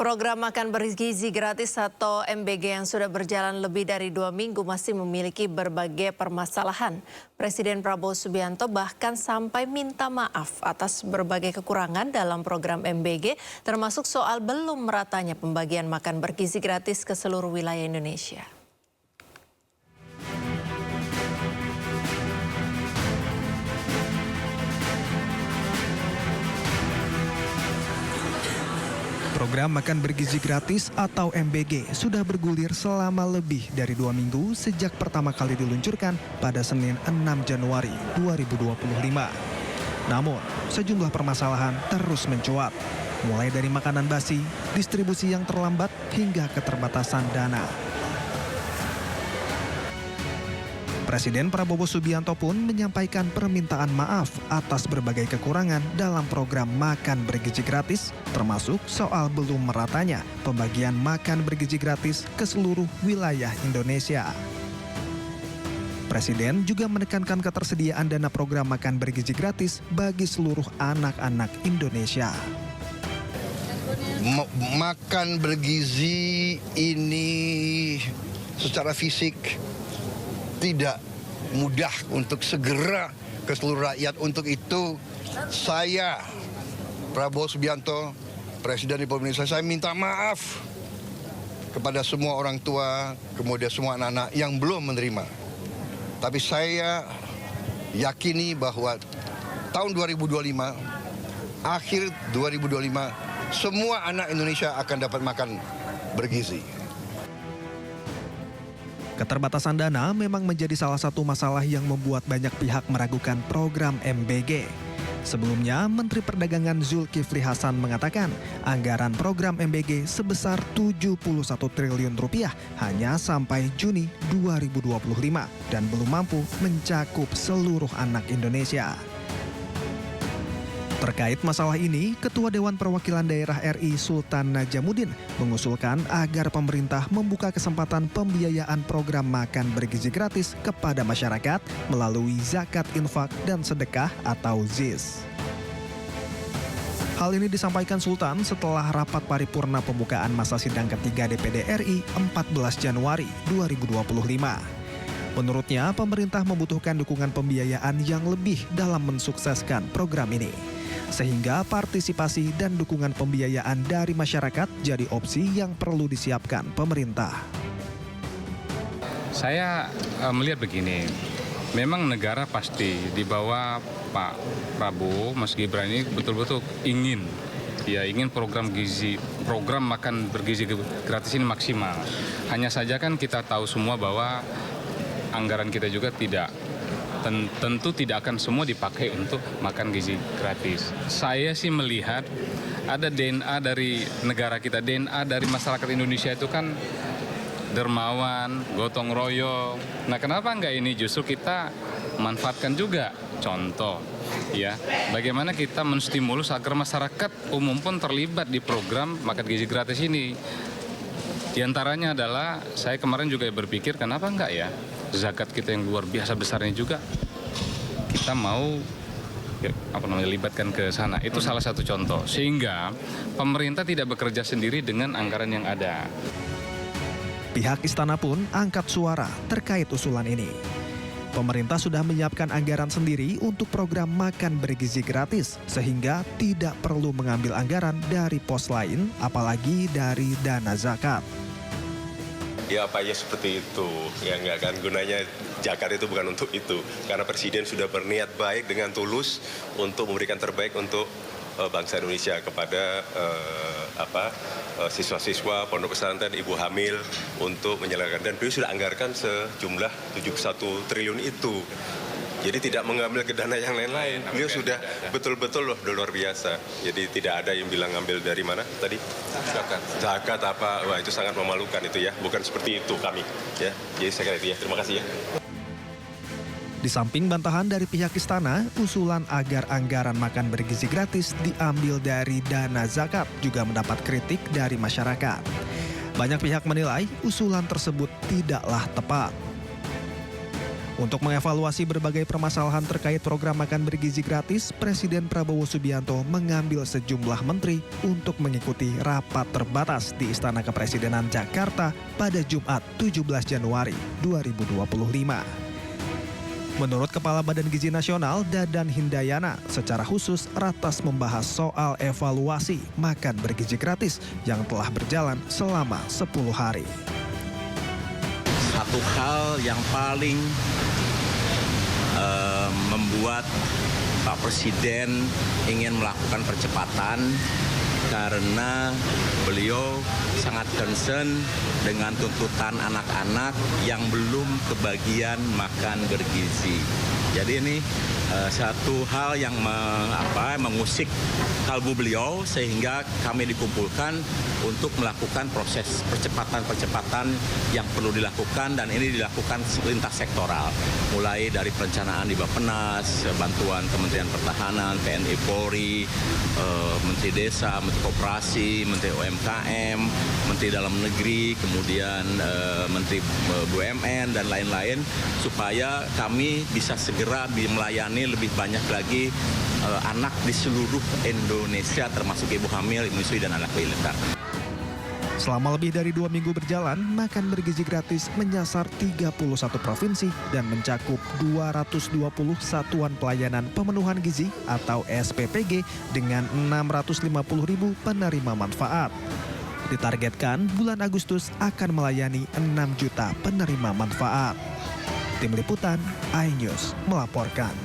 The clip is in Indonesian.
Program makan bergizi gratis atau MBG yang sudah berjalan lebih dari 2 minggu masih memiliki berbagai permasalahan. Presiden Prabowo Subianto bahkan sampai minta maaf atas berbagai kekurangan dalam program MBG, termasuk soal belum meratanya pembagian makan bergizi gratis ke seluruh wilayah Indonesia. Program makan bergizi gratis atau MBG sudah bergulir selama lebih dari 2 minggu sejak pertama kali diluncurkan pada Senin 6 Januari 2025. Namun, sejumlah permasalahan terus mencuat, mulai dari makanan basi, distribusi yang terlambat, hingga keterbatasan dana. Presiden Prabowo Subianto pun menyampaikan permintaan maaf atas berbagai kekurangan dalam program makan bergizi gratis, termasuk soal belum meratanya pembagian makan bergizi gratis ke seluruh wilayah Indonesia. Presiden juga menekankan ketersediaan dana program makan bergizi gratis bagi seluruh anak-anak Indonesia. Makan bergizi ini secara fisik tidak mudah untuk segera ke seluruh rakyat. Untuk itu saya, Prabowo Subianto, Presiden Republik Indonesia, saya minta maaf kepada semua orang tua, kemudian semua anak-anak yang belum menerima. Tapi saya yakini bahwa tahun 2025, akhir 2025, semua anak Indonesia akan dapat makan bergizi. Keterbatasan dana memang menjadi salah satu masalah yang membuat banyak pihak meragukan program MBG. Sebelumnya, Menteri Perdagangan Zulkifli Hasan mengatakan anggaran program MBG sebesar 71 triliun rupiah hanya sampai Juni 2025 dan belum mampu mencakup seluruh anak Indonesia. Terkait masalah ini, Ketua Dewan Perwakilan Daerah RI Sultan Najamuddin mengusulkan agar pemerintah membuka kesempatan pembiayaan program makan bergizi gratis kepada masyarakat melalui zakat infak dan sedekah atau ZIS. Hal ini disampaikan Sultan setelah rapat paripurna pembukaan masa sidang ketiga DPD RI 14 Januari 2025. Menurutnya, pemerintah membutuhkan dukungan pembiayaan yang lebih dalam mensukseskan program ini, sehingga partisipasi dan dukungan pembiayaan dari masyarakat jadi opsi yang perlu disiapkan pemerintah. Saya melihat begini, memang negara pasti di bawah Pak Prabowo, Mas Gibran ini betul-betul ingin program makan bergizi gratis ini maksimal. Hanya saja kan kita tahu semua bahwa anggaran kita juga tentu tidak akan semua dipakai untuk makan gizi gratis. Saya sih melihat ada DNA dari negara kita, DNA dari masyarakat Indonesia itu kan dermawan, gotong royong. Nah, kenapa enggak ini justru kita manfaatkan juga? Contoh, ya, bagaimana kita menstimulus agar masyarakat umum pun terlibat di program makan gizi gratis ini. Di antaranya adalah saya kemarin juga berpikir kenapa enggak ya zakat kita yang luar biasa besarnya juga kita mau libatkan ke sana. Itu salah satu contoh. Sehingga pemerintah tidak bekerja sendiri dengan anggaran yang ada. Pihak istana pun angkat suara terkait usulan ini. Pemerintah sudah menyiapkan anggaran sendiri untuk program makan bergizi gratis, sehingga tidak perlu mengambil anggaran dari pos lain, apalagi dari dana zakat. Ya apa ya seperti itu, ya nggak kan, gunanya zakat itu bukan untuk itu. Karena Presiden sudah berniat baik dengan tulus untuk memberikan terbaik untuk bangsa Indonesia kepada siswa-siswa, pondok pesantren, ibu hamil untuk menyelenggarakan. Dan beliau sudah anggarkan sejumlah 71 triliun itu. Jadi tidak mengambil ke dana yang lain-lain. Beliau sudah betul-betul loh luar biasa. Jadi tidak ada yang bilang ngambil dari mana tadi? Zakat apa? Wah, itu sangat memalukan itu ya. Bukan seperti itu kami. Ya. Jadi saya kira itu ya. Terima kasih ya. Di samping bantahan dari pihak istana, usulan agar anggaran makan bergizi gratis diambil dari dana zakat juga mendapat kritik dari masyarakat. Banyak pihak menilai usulan tersebut tidaklah tepat. Untuk mengevaluasi berbagai permasalahan terkait program makan bergizi gratis, Presiden Prabowo Subianto mengambil sejumlah menteri untuk mengikuti rapat terbatas di Istana Kepresidenan Jakarta pada Jumat 17 Januari 2025. Menurut Kepala Badan Gizi Nasional Dadan Hindayana, secara khusus Ratas membahas soal evaluasi makan bergizi gratis yang telah berjalan selama 10 hari. Satu hal yang paling membuat Pak Presiden ingin melakukan percepatan karena beliau sangat concern dengan tuntutan anak-anak yang belum kebagian makan bergizi. Jadi ini satu hal yang mengusik kalbu beliau sehingga kami dikumpulkan untuk melakukan proses percepatan-percepatan yang perlu dilakukan, dan ini dilakukan lintas sektoral. Mulai dari perencanaan di Bappenas, bantuan Kementerian Pertahanan, TNI Polri, Menteri Desa, Menteri Koperasi, Menteri UMKM, Menteri Dalam Negeri, kemudian Menteri BUMN dan lain-lain, supaya kami bisa segera melayani lebih banyak lagi anak di seluruh Indonesia, termasuk ibu hamil, ibu menyusui, dan anak balita. Selama lebih dari 2 minggu berjalan, makan bergizi gratis menyasar 31 provinsi dan mencakup 220 satuan pelayanan pemenuhan gizi atau SPPG dengan 650.000 penerima manfaat. Ditargetkan bulan Agustus akan melayani 6 juta penerima manfaat. Tim Liputan, iNews melaporkan.